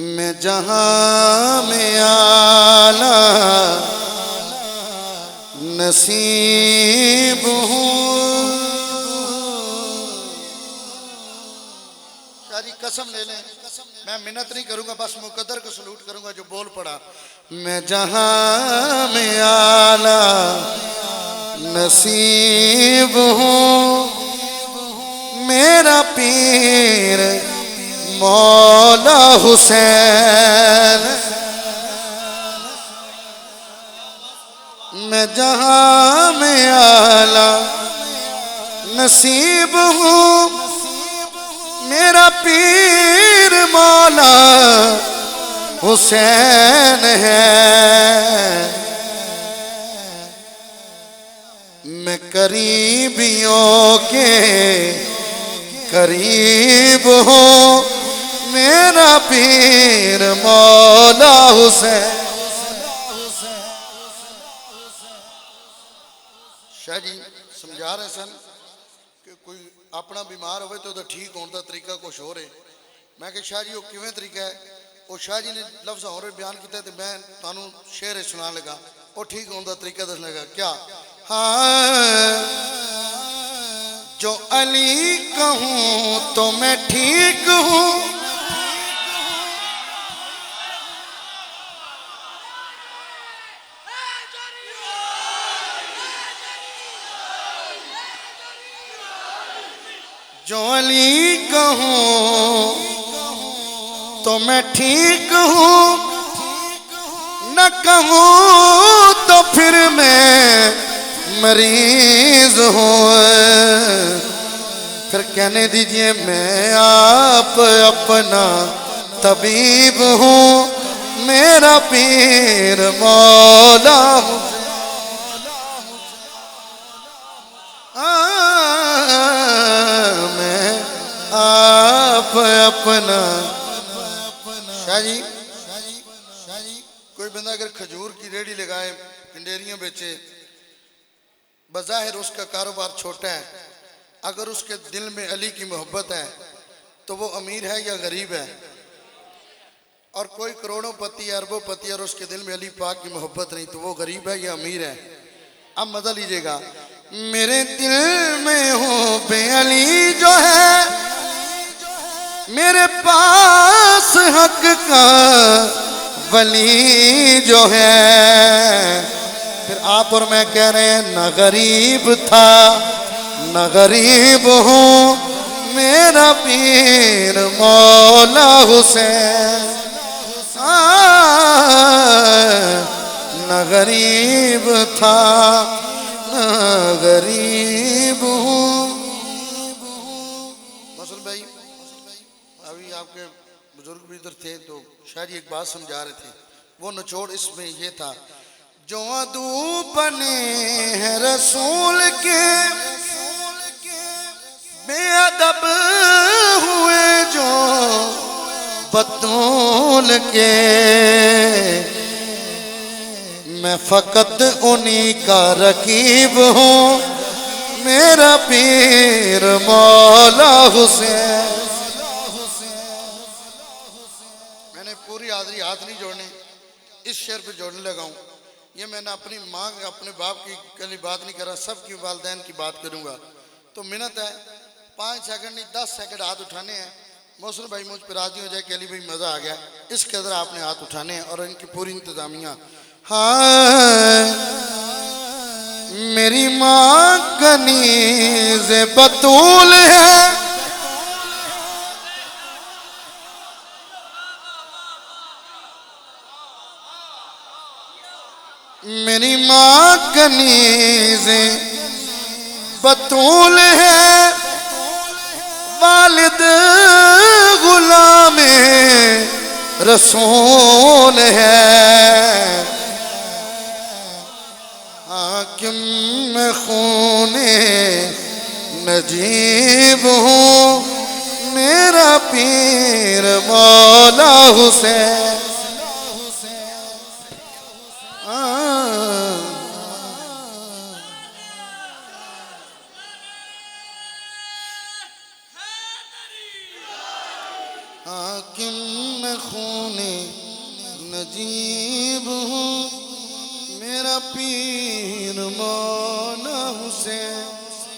میں جہاں میں آلہ نصیب ہوں. شاہ جی قسم لے لیں، میں منت نہیں کروں گا، بس مقدر کو سلوٹ کروں گا جو بول پڑا. میں جہاں میں آلہ نصیب ہوں، میرا پیر مولا حسین. میں جہاں میں آلہ نصیب ہوں، میرا پیر مولا حسین ہے. میں قریبیوں کے قریب ہوں، میرا پیر مولا حسین. شاہ جی سمجھا رہے سن کہ کوئی اپنا بیمار ہوئے تو ٹھیک ہونے کا طریقہ کچھ ہو رہے. میں کہ شاہ جی وہ کیویں طریقہ ہے؟ وہ شاہ جی نے لفظ ہو رہے بیان کیتا ہے تو میں تانوں شعر سنا لگا. وہ ٹھیک ہونے کا طریقہ دس لگا. کیا؟ ہاں جو علی کہوں تو میں ٹھیک ہوں، جو علی کہوں تو میں ٹھیک ہوں، نہ کہوں تو پھر میں مریض ہوں. پھر کہنے دیجئے میں آپ اپنا طبیب ہوں، میرا پیر مولا ہوں. میں آپ اپنا. شاہ جی کوئی بندہ اگر کھجور کی ریڑھی لگائے، پنڈیریاں بیچے، بظاہر اس کا کاروبار چھوٹا ہے، اگر اس کے دل میں علی کی محبت ہے تو وہ امیر ہے یا غریب ہے؟ اور کوئی کروڑوں پتی اربوں پتی اور اس کے دل میں علی پاک کی محبت نہیں تو وہ غریب ہے یا امیر ہے؟ اب مزہ لیجئے گا. میرے دل میں ہو بے علی جو ہے، میرے پاس حق کا ولی جو ہے. پھر آپ اور میں کہہ رہے ہیں نہ غریب تھا نہ غریب ہوں، میرا پیر مولا حسین. نہ غریب تھا نہ غریب ہوں. مسعود بھائی ابھی آپ کے بزرگ بھی ادھر تھے تو شاید ایک بات سمجھا رہے تھے. وہ نچوڑ اس میں یہ تھا، جو عدو بنے ہیں رسول کے، بے ادب ہوئے جو بطول کے، میں فقط انہی کا رقیب ہوں، میرا پیر مولا حسین. میں نے پوری حاضری ہاتھ نہیں جوڑنے، اس شعر پہ جوڑنے لگا ہوں. یہ میں نے اپنی ماں اپنے باپ کی کلی بات نہیں کر رہا، سب کی والدین کی بات کروں گا. تو منت ہے 5 سیکنڈ نہیں 10 سیکنڈ ہاتھ اٹھانے ہیں. محسن بھائی مجھ پر راضی ہو جائے کہ علی بھائی مزہ آ گیا، اس قدر آپ نے ہاتھ اٹھانے ہیں اور ان کی پوری انتظامیہ. ہاں میری ماں کنیز بطول ہے، میری ماں کنیز بطول ہے، والد غلام رسول ہے. حاکم میں خون نجیب ہوں، میرا پیر مولا حسین. حاکم میں خون نجیب ہوں، میرا پیر مولا حسین